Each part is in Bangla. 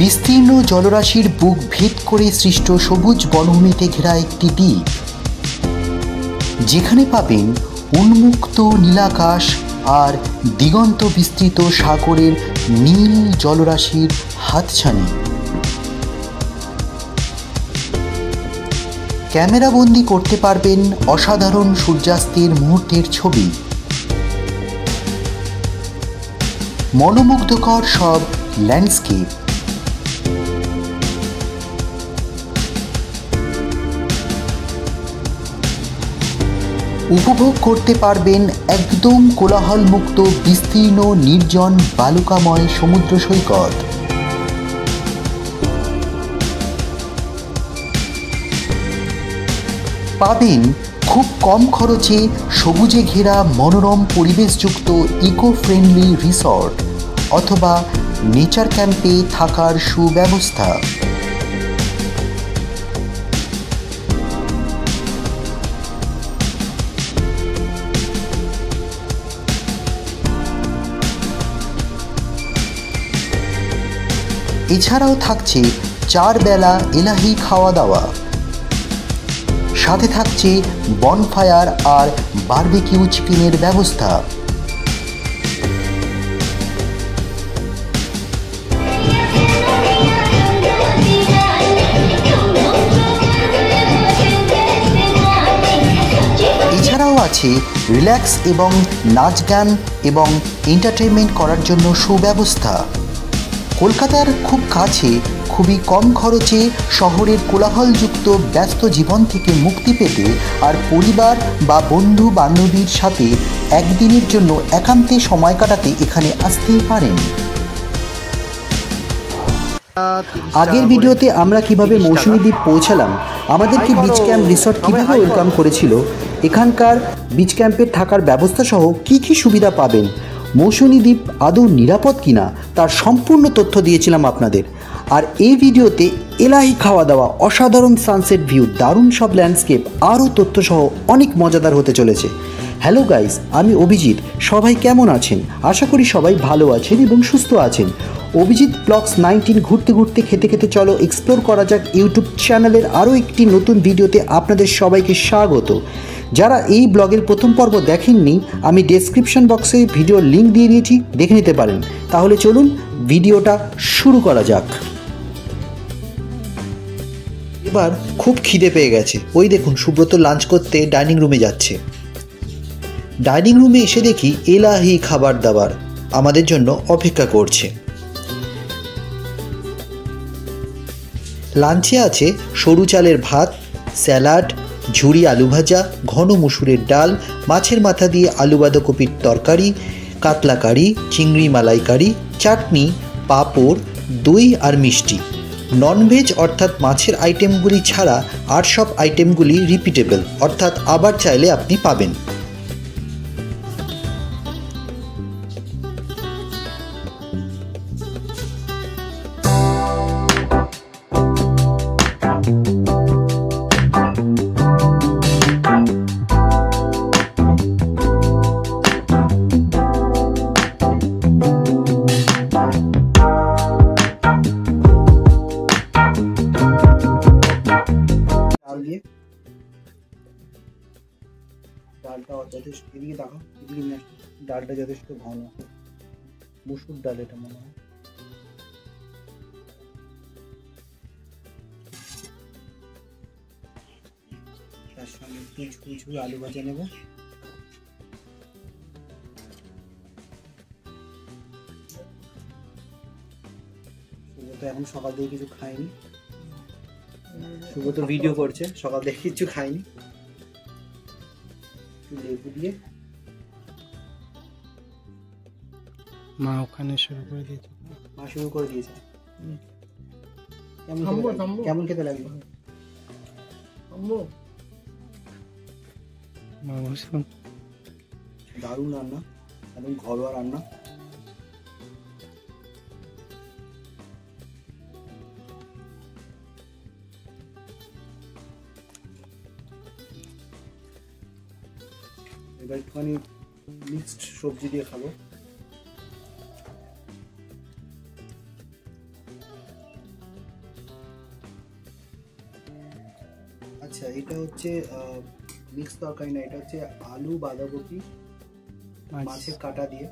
বিস্তীর্ণ জলরাশির বুক ভেদ করে সৃষ্ট সবুজ বনভূমিতে ঘেরা একটি দ্বীপ, যেখানে পাবেন উন্মুক্ত নীলাকাশ আর দিগন্ত বিস্তৃত সাগরের নীল জলরাশির হাতছানি। ক্যামেরাবন্দি করতে পারবেন অসাধারণ সূর্যাস্তের মুহূর্তের ছবি। মনোমুগ্ধকর সব ল্যান্ডস্কেপ। উপভোগ করতে পারবেন একদম কোলাহলমুক্ত বিস্তীর্ণ নির্জন বালুকাময় সমুদ্র সৈকত। পাবেন খুব কম খরচে সবুজে ঘেরা মনোরম পরিবেশযুক্ত ইকো ফ্রেন্ডলি রিসর্ট অথবা নেচার ক্যাম্পে থাকার সুব্যবস্থা। এছাড়াও থাকছে 4 বেলা এলাহি খাওয়া দাওয়া, সাথে থাকছে বনফায়ার আর বারবিকিউ চিকেনের ব্যবস্থা। এছাড়াও আছে রিল্যাক্স এবং নাচ গান এবং এন্টারটেনমেন্ট করার জন্য সুব্যবস্থা। কলকাতার খুব কাছে খুবই কম খরচে শহরের কোলাহলযুক্ত ব্যস্ত জীবন থেকে মুক্তি পেতে আর পরিবার বা বন্ধু বান্ধবীর সাথে একদিনের জন্য একান্তে সময় কাটাতে এখানে আসতেই পারেন। আগের ভিডিওতে আমরা কিভাবে মৌসুমী দ্বীপ পৌঁছালাম, আমাদেরকে বিচ ক্যাম্প রিসর্ট কীভাবে ওয়েলকাম করেছিল, এখানকার বিচ ক্যাম্পের থাকার ব্যবস্থা সহ কী কী সুবিধা পাবেন, মৌসুমী দ্বীপ আদৌ নিরাপদ কিনা তার সম্পূর্ণ তথ্য দিয়েছিলাম আপনাদের। আর এই ভিডিওতে এলাহি খাওয়া দাওয়া, অসাধারণ সানসেট ভিউ, দারুণ সব ল্যান্ডস্কেপ আরও তথ্য সহ অনেক মজাদার হতে চলেছে। হ্যালো গাইস, আমি অভিজিৎ। সবাই কেমন আছেন? আশা করি সবাই ভালো আছেন এবং সুস্থ আছেন। অভিজিৎ ব্লগস 19 ঘুরতে ঘুরতে খেতে খেতে চলো এক্সপ্লোর করা যাক ইউটিউব চ্যানেলের আরও একটি নতুন ভিডিওতে আপনাদের সবাইকে স্বাগত। যারা এই ব্লগের প্রথম পর্ব দেখেননি, আমি ডেসক্রিপশন বক্সে ভিডিওর লিঙ্ক দিয়ে দিয়েছি, দেখে নিতে পারেন। তাহলে চলুন ভিডিওটা শুরু করা যাক। এবার খুব খিদে পেয়ে গেছে, ওই দেখুন সুব্রত লাঞ্চ করতে ডাইনিং রুমে যাচ্ছে। ডাইনিং রুমে এসে দেখি এলাহি খাবার দাবার আমাদের জন্য অপেক্ষা করছে। লাঞ্চে আছে সরু চালের ভাত, স্যালাড, ঝুরি আলু ভাজা, ঘন মসুরের ডাল, মাছের মাথা দিয়ে আলু বাঁধাকপির তরকারি, কাতলা কারি, চিংড়ি মালাইকারি, চাটনি, পাঁপড়, দই আর মিষ্টি। ননভেজ অর্থাৎ মাছের আইটেমগুলি ছাড়া আর সব আইটেমগুলি রিপিটেবল, অর্থাৎ আবার চাইলে আপনি পাবেন। ডালটা যথেষ্ট, এদিকে দেখো, এদিকে নিয়ে আসো। ডালটা যথেষ্ট ঘন, মসুর ডাল এটা মনে হয়। তার সঙ্গে একটু ঝুড়ি ঝুড়ি আলু ভাজা নেব। সুব্রত এখন সকাল থেকে কিছু খায়নি, সুব্রত ভিডিও করছে, সকাল থেকে কিছু খায়নি। লেবু দিয়ে মা ওখানে শুরু করে দিয়েছে, মা শুরু করে দিয়েছে। কেমন খেতে লাগলো? দারুণ রান্না, একদম ঘরোয়া রান্না। এবার একটুখানি মিক্সড সবজি দিয়ে খাবো। আচ্ছা, এটা হচ্ছে মিক্স তরকারি না, এটা হচ্ছে আলু বাঁধাকপি মাছের কাটা দিয়ে।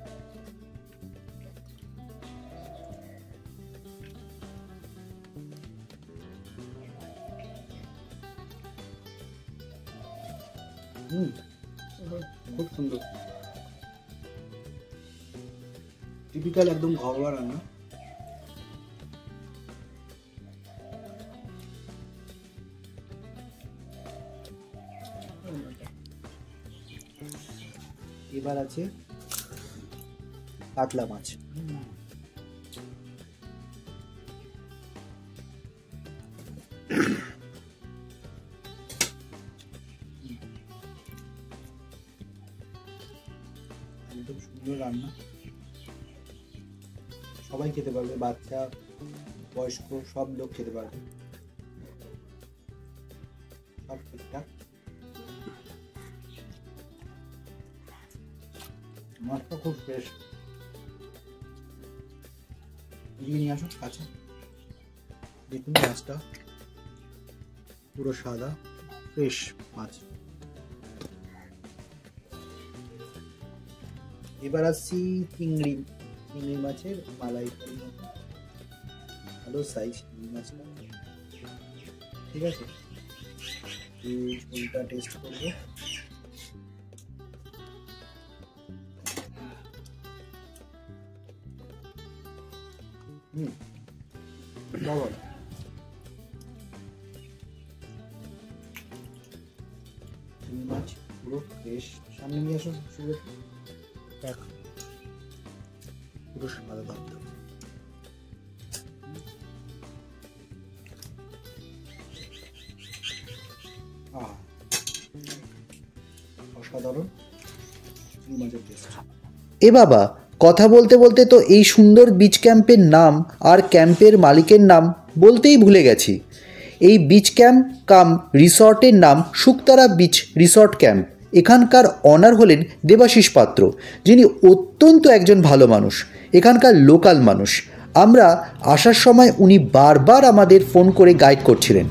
খুব সুন্দর, টিপিক্যাল একদম ঘরোয়া রান্না। এবার আছে কাতলা মাছ। একদম সুন্দর রান্না, সবাই খেতে পারবে, বাচ্চা বয়স্ক সব লোক খেতে পারবে, সব ঠিকঠাক। মাছটা খুব ফ্রেশ, নিয়ে আসো কাছে, দেখুন মাছটা পুরো সাদা ফ্রেশ মাছ। এবার আসছি চিংড়ি মাছের মালাইকারি, ভালো সাইজ চিংড়ি মাছটা, ঠিক আছে। ঝোলটা টেস্ট করবো। লবণ, চিংড়ি মাছ পুরো ফ্রেশ, সামনে নিয়ে আসো, দেখো পুরো সাদা দপ্তর। অসাধারণ চিংড়ি মাছের টেস্ট। এ বাবা, কথা বলতে বলতে তো এই সুন্দর বিচ ক্যাম্পের নাম আর ক্যাম্পের মালিকের নাম বলতেই ভুলে গেছি। এই বিচ ক্যাম্প কাম রিসর্টের নাম শুকতারা বিচ রিসর্ট ক্যাম্প। এখানকার অনার হলেন দেবাশিস পাত্র, যিনি অত্যন্ত একজন ভালো মানুষ, এখানকার লোকাল মানুষ। আমরা আসার সময় উনি বারবার আমাদের ফোন করে গাইড করছিলেন।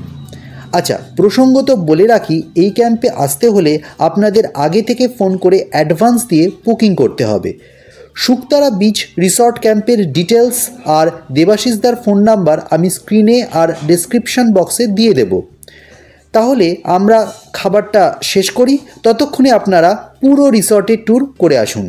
আচ্ছা, প্রসঙ্গত বলে রাখি, এই ক্যাম্পে আসতে হলে আপনাদের আগে থেকে ফোন করে অ্যাডভান্স দিয়ে বুকিং করতে হবে। শুকতারা বিচ রিসর্ট ক্যাম্পের ডিটেলস আর দেবাশিসদার ফোন নাম্বার আমি স্ক্রিনে আর ডেসক্রিপশন বক্সে দিয়ে দেব। তাহলে আমরা খাবারটা শেষ করি, ততক্ষণে আপনারা পুরো রিসর্টের ট্যুর করে আসুন।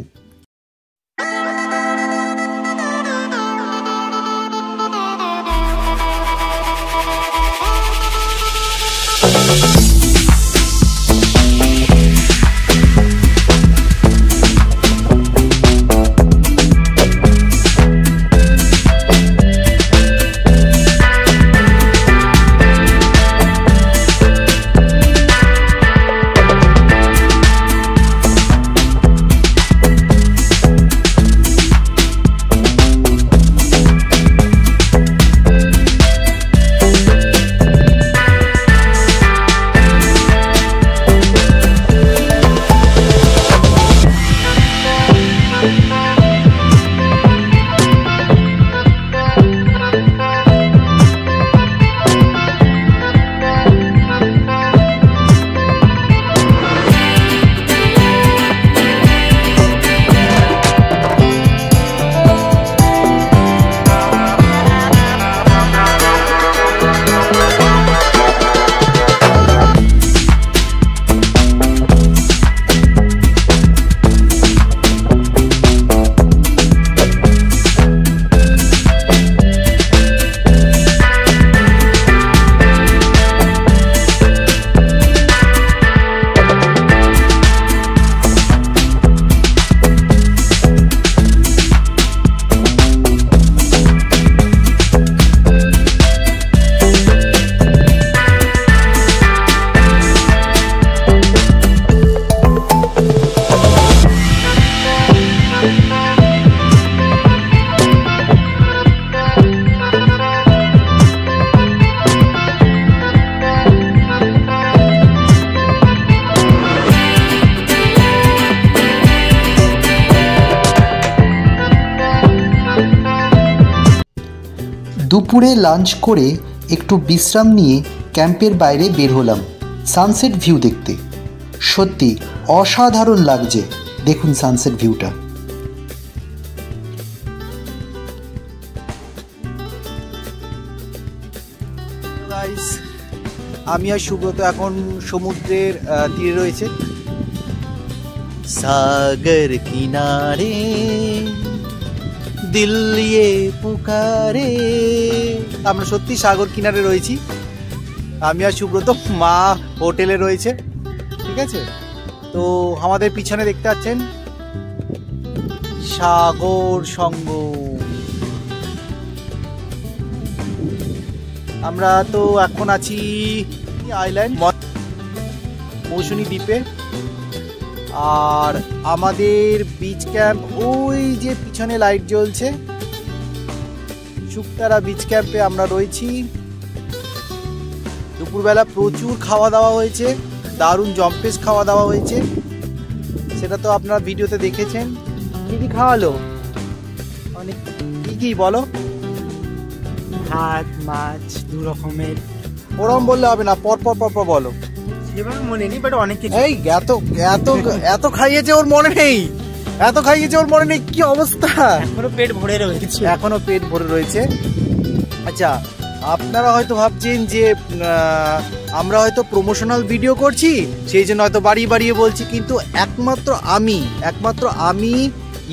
দুপুরে লাঞ্চ করে একটু বিশ্রাম নিয়ে ক্যাম্পের বাইরে বের হলাম। সানসেট ভিউ দেখতে। সত্যি অসাধারণ লাগছে, দেখুন সানসেট ভিউটা। আমি আর সুব্রত এখন সমুদ্রের তীরে রয়েছে। সাগর কিনারে দিল ইয়ে পুকারে, আমরা সত্যি সাগর কিনারে রয়েছি। আমি আর সুব্রত, মা হোটেলে রয়েছে, ঠিক আছে। তো আমাদের পিছনে দেখতে পাচ্ছেন সাগর সঙ্গ। আমরা তো এখন আছি আইল্যান্ড মৌসুনী দ্বীপে, আর আমাদের বিচ ক্যাম্প ওই যে পিছনে লাইট জ্বলছে, শুকতারা বিচ ক্যাম্পে আমরা রয়েছি। দুপুরবেলা প্রচুর খাওয়া দাওয়া হয়েছে, দারুণ জম্পেস খাওয়া দাওয়া হয়েছে, সেটা তো আপনারা ভিডিওতে দেখেছেন। কি কি খাওয়ালো, অনেক কি কি বলো? ভাত, মাছ, 2 রকমের। ওরম বললে হবে না, পর পর পর পর বলো। সেভাবে মনে নেই, বাট অনেক কিছু। এই এত এত এত খাইয়েছে ওর মনে নেই, এত খাইয়েছে ওর মনে নেই, কি অবস্থা। এখনো পেট ভরে রয়েছে, এখনো পেট ভরে রয়েছে। আচ্ছা, আপনারা হয়তো ভাবছেন যে আমরা হয়তো প্রমোশনাল ভিডিও করছি, সেই জন্য হয়তো বাড়িয়ে বাড়িয়ে বলছি, কিন্তু একমাত্র আমি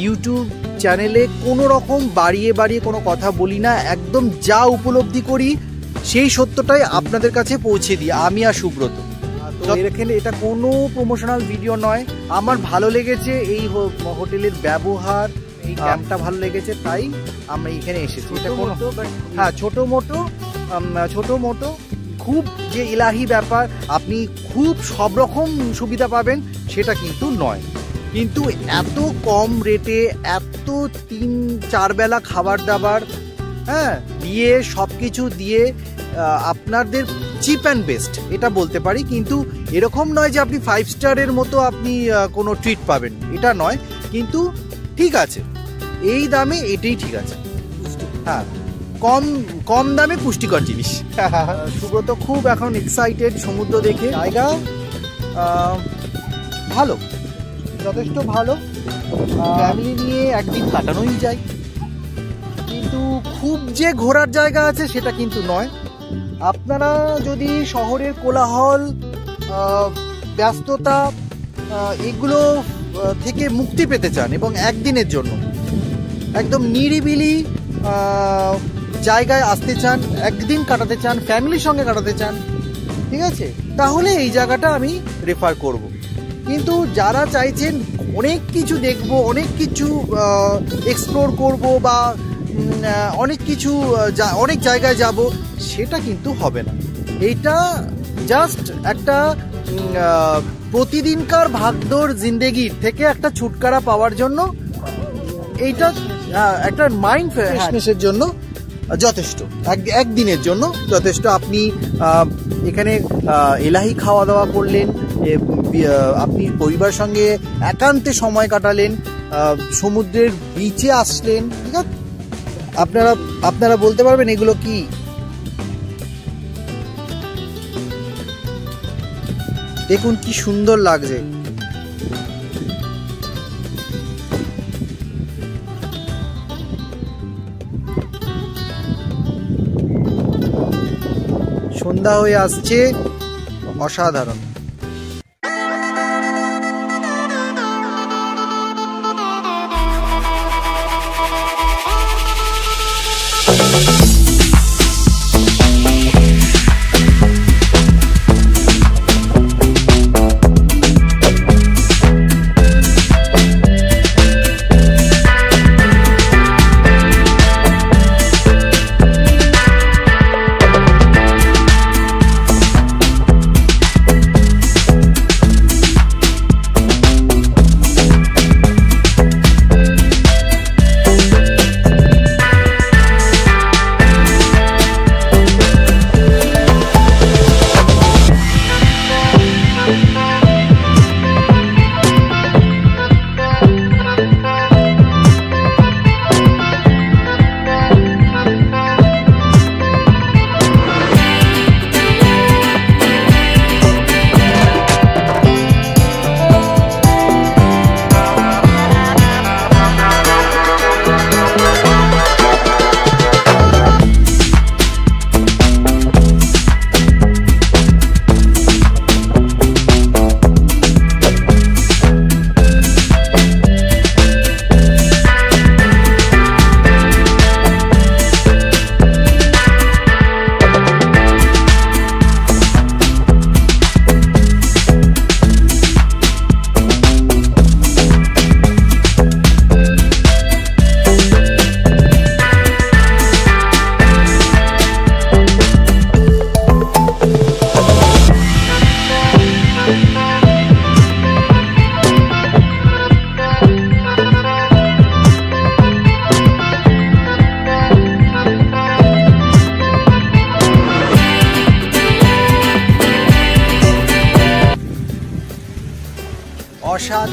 ইউটিউব চ্যানেলে কোনো রকম বাড়িয়ে বাড়িয়ে কোনো কথা বলি না। একদম যা উপলব্ধি করি সেই সত্যটাই আপনাদের কাছে পৌঁছে দিই, আমি আর সুব্রত। তো এখানে এটা কোনো প্রমোশনাল ভিডিও নয়, আমার ভালো লেগেছে এই হোটেলের ব্যবহার, এই ক্যাম্পটা ভালো লেগেছে, তাই আমরা এখানে এসেছি। এটা কোনো হ্যাঁ ছোটো মোটো খুব যে ইলাহি ব্যাপার, আপনি খুব সব রকম সুবিধা পাবেন সেটা কিন্তু নয়, কিন্তু এত কম রেটে এত 3-4 বেলা খাবার দাবার দিয়ে সব কিছু দিয়ে আপনাদের চিপ অ্যান্ড বেস্ট এটা বলতে পারি। কিন্তু এরকম নয় যে আপনি 5 স্টারের মতো আপনি কোনো ট্রিট পাবেন, এটা নয়, কিন্তু ঠিক আছে, এই দামে এটাই ঠিক আছে। হ্যাঁ, কম দামে পুষ্টিকর জিনিস। সুব্রত খুব এখন এক্সাইটেড সমুদ্র দেখে। জায়গা ভালো, যথেষ্ট ভালো, ফ্যামিলি নিয়ে একদিন কাটানোই যায়, কিন্তু খুব যে ঘোরার জায়গা আছে সেটা কিন্তু নয়। আপনারা যদি শহরের কোলাহল, ব্যস্ততা এগুলো থেকে মুক্তি পেতে চান এবং একদিনের জন্য একদম নিরিবিলি জায়গায় আসতে চান, একদিন কাটাতে চান, ফ্যামিলির সঙ্গে কাটাতে চান, ঠিক আছে, তাহলে এই জায়গাটা আমি রেফার করব। কিন্তু যারা চাইছেন অনেক কিছু দেখব, অনেক কিছু এক্সপ্লোর করব বা অনেক কিছু অনেক জায়গায় যাব, সেটা কিন্তু হবে না। এইটা জাস্ট একটা প্রতিদিনকার ভাগদৌড় জিন্দেগির থেকে একটা ছুটকারা পাওয়ার জন্য, এইটা একটা মাইন্ড ফ্রেশনেসের জন্য যথেষ্ট, একদিনের জন্য যথেষ্ট। আপনি এখানে এলাহি খাওয়া দাওয়া করলেন, আপনি পরিবারের সঙ্গে একান্তে সময় কাটালেন, সমুদ্রের বিচে আসলেন, ঠিক আছে। আপনারা বলতে পারবেন এগুলো কি? দেখুন কি সুন্দর লাগছে। সন্ধ্যা হয়ে আসছে, অসাধারণ।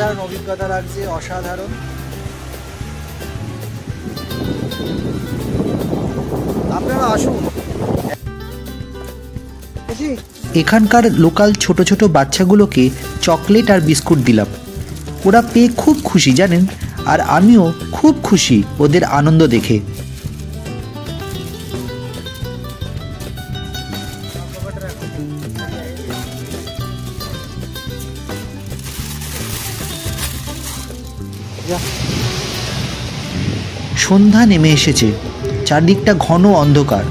অসাধারণ অভিজ্ঞতা লাগছে, অসাধারণ। আপনারা আসুন। এখানকার লোকাল ছোট ছোট বাচ্চাগুলোকে চকলেট আর বিস্কুট দিলাম। ওরা পেয়ে খুব খুশি জানেন, আর আমিও খুব খুশি ওদের আনন্দ দেখে। সন্ধ্যা নেমে এসেছে, চারদিকটা ঘন অন্ধকার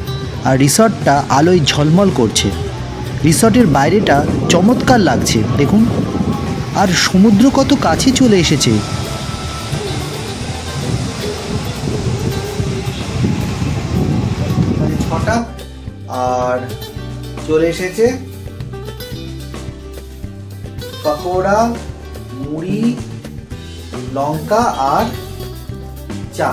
আর রিসর্টটা আলোয় ঝলমল করছে। রিসর্টের বাইরেটা চমৎকার লাগছে দেখুন, আর সমুদ্র কত কাছে চলে এসেছে। ছটা আর চলে এসেছে পকোড়া, মুড়ি, লঙ্কা আর চা।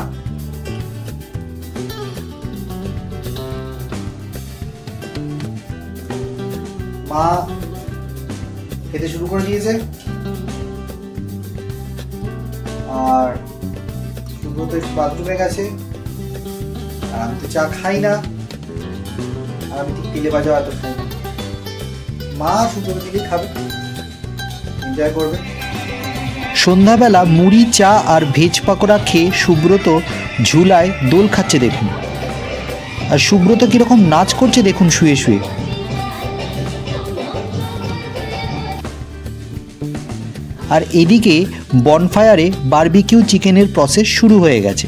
মা খেতে শুরু করে দিয়েছে আর সুব্রত একটু বাথরুমে গেছে। আর আমি তো চা খাই না, আর আমি ঠিক তেলে ভাজা এত খাই না। মা সুব্রত দিকে খাবে, এনজয় করবে। সন্ধ্যাবেলা মুড়ি, চা আর ভেজ পাকোড়া খেয়ে সুব্রত ঝুলায় দোল খাচ্ছে দেখুন। আর সুব্রত কীরকম নাচ করছে দেখুন শুয়ে শুয়ে। আর এদিকে বনফায়ারে বারবিকিউ চিকেনের প্রসেস শুরু হয়ে গেছে।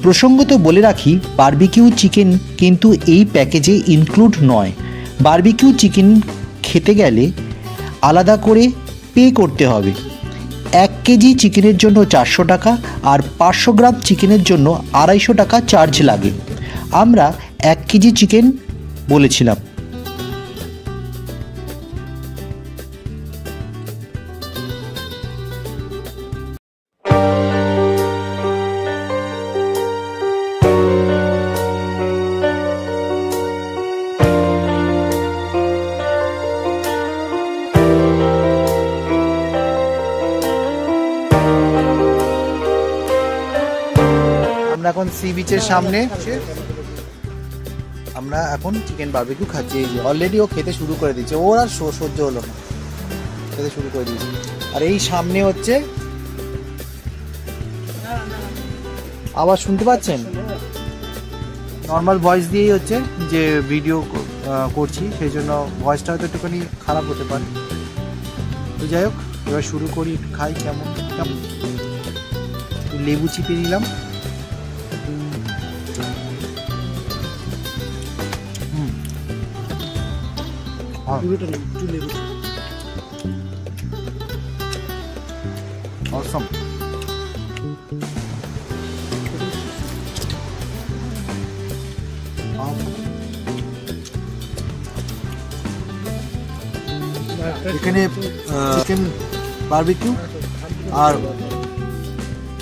প্রসঙ্গত বলে রাখি, বারবিকিউ চিকেন কিন্তু এই প্যাকেজে ইনক্লুড নয়। বারবিকিউ চিকেন খেতে গেলে আলাদা করে পে করতে হবে। 1 কেজি চিকেনের জন্য 400 টাকা আর 500 গ্রাম চিকেনের জন্য 250 টাকা চার্জ লাগে। আমরা 1 কেজি চিকেন বলেছিলাম। আমরা এখন সি বিচের সামনে, আমরা এখন চিকেন বারবিকিউ খাচ্ছি। এই যে অলরেডি ও খেতে শুরু করে দিয়েছে, ওর আর সহ্য হলো না, খেতে শুরু করে দিয়েছে। আর এই সামনে হচ্ছে, আবার শুনতে পাচ্ছেন, নর্মাল ভয়েস দিয়েই হচ্ছে যে ভিডিও করছি, সেই জন্য ভয়েসটা হয়তো একটুখানি খারাপ হতে পারে। তো যাই হোক, এবার শুরু করি, একটু খাই। কেমন কেমন লেবু চিপে নিলাম। Awesome. এখানে চিকেন বারবিকিউ আর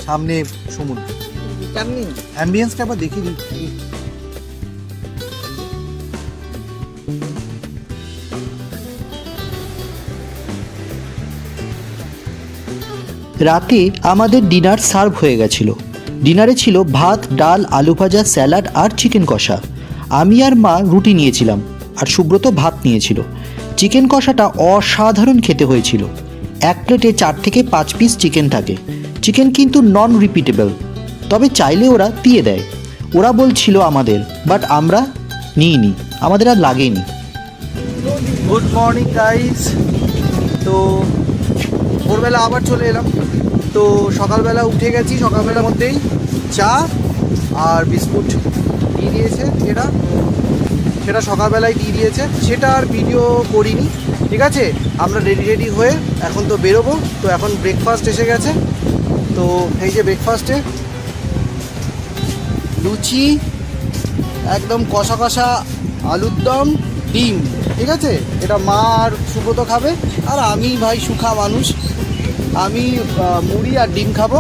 সামনে সমুদ্র। অ্যাম্বিয়েন্সটা আবার দেখিয়ে দিচ্ছি। রাতে আমাদের ডিনার সার্ভ হয়ে গেছিল। ডিনারে ছিল ভাত, ডাল, আলু ভাজা, স্যালাড আর চিকেন কষা। আমি আর মা রুটি নিয়েছিলাম আর সুব্রত ভাত নিয়েছিল। চিকেন কষাটা অসাধারণ খেতে হয়েছিল। 1 প্লেটে 4 থেকে 5 পিস চিকেন থাকে। চিকেন কিন্তু নন রিপিটেবল, তবে চাইলে ওরা দিয়ে দেয়। ওরা বলছিল আমাদের, বাট আমরা নিইনি, আমাদের আর লাগেনি। Good morning guys. তো ভোরবেলা আবার চলে এলাম। তো সকালবেলা উঠে গেছি, সকালবেলার মধ্যেই চা আর বিস্কুট দিয়ে দিয়েছে, সেটা সকালবেলায় দিয়ে দিয়েছে, সেটা আর ভিডিও করিনি। ঠিক আছে, আমরা রেডি হয়ে এখন তো বেরোবো। তো এখন ব্রেকফাস্ট এসে গেছে। তো এই যে ব্রেকফাস্টে লুচি, একদম কষা কষা আলুর দম, ডিম। ঠিক আছে, এটা মা আর সুব্রত খাবে, আর আমি ভাই সুখা মানুষ, আমি মুড়ি আর ডিম খাবো।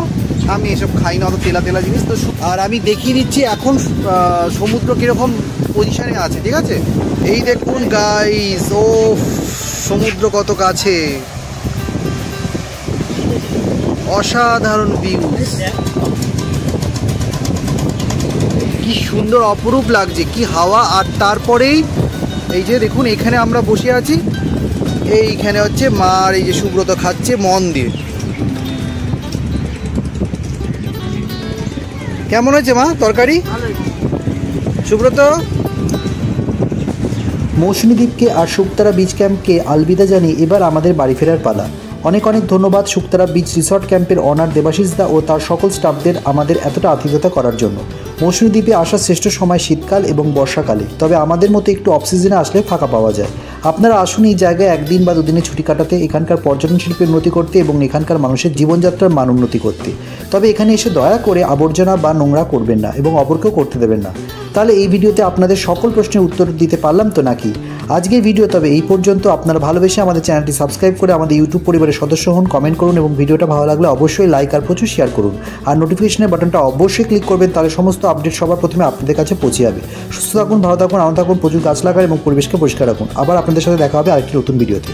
আমি এসব খাই না, অত তেলা তেলা জিনিস। তো আর আমি দেখিয়ে দিচ্ছি এখন সমুদ্র কীরকম পজিশনে আছে। ঠিক আছে, এই দেখুন গাইস, ও সমুদ্র কত কাছে। অসাধারণ ভিউজ, কি সুন্দর অপরূপ লাগছে, কি হাওয়া। আর তারপরেই এই যে দেখুন এখানে আমরা বসে আছি, এইখানে হচ্ছে মা আর এই যে সুব্রত খাচ্ছে মন দিয়ে। কেমন হয়েছে মা তরকারি? সুব্রত? মৌসুমী দ্বীপকে আর শুকতারা বিচ ক্যাম্পকে আলবিদা জানিয়ে এবার আমাদের বাড়ি ফেরার পালা। অনেক অনেক ধন্যবাদ শুকতারা বিচ রিসর্ট ক্যাম্পের অনার দেবাশিস দা ও তার সকল স্টাফদের আমাদের এতটা আতিথ্যতা করার জন্য। মৌসুমী দ্বীপে আসার শ্রেষ্ঠ সময় শীতকাল এবং বর্ষাকালে, তবে আমাদের মতো একটু অফ সিজনে আসলে ফাঁকা পাওয়া যায়। আপনারা আসুন এই জায়গায় একদিন বা দুদিনের ছুটি কাটাতে, এখানকার পর্যটন শিল্পের উন্নতি করতে এবং এখানকার মানুষের জীবনযাত্রার মান উন্নতি করতে। তবে এখানে এসে দয়া করে আবর্জনা বা নোংরা করবেন না এবং অপরকেও করতে দেবেন না। তাহলে এই ভিডিওতে আপনাদের সকল প্রশ্নের উত্তর দিতে পারলাম তো নাকি? আজকের ভিডিও তবে এই পর্যন্ত। আপনারা ভালোবেসে আমাদের চ্যানেলটি সাবস্ক্রাইব করে আমাদের ইউটিউব পরিবারের সদস্য হন, কমেন্ট করুন এবং ভিডিওটা ভালো লাগলে অবশ্যই লাইক আর প্রচুর শেয়ার করুন। আর নোটিফিকেশনের বাটনটা অবশ্যই ক্লিক করবেন, তাহলে সমস্ত আপডেট সবার প্রথমে আপনাদের কাছে পৌঁছে যাবে। সুস্থ থাকুন, ভালো থাকুন, আনন্দ থাকুন, প্রচুর গাছ লাগান এবং পরিবেশকে পরিষ্কার রাখুন। আবার আপনাদের সাথে দেখা হবে আরেকটি নতুন ভিডিওতে।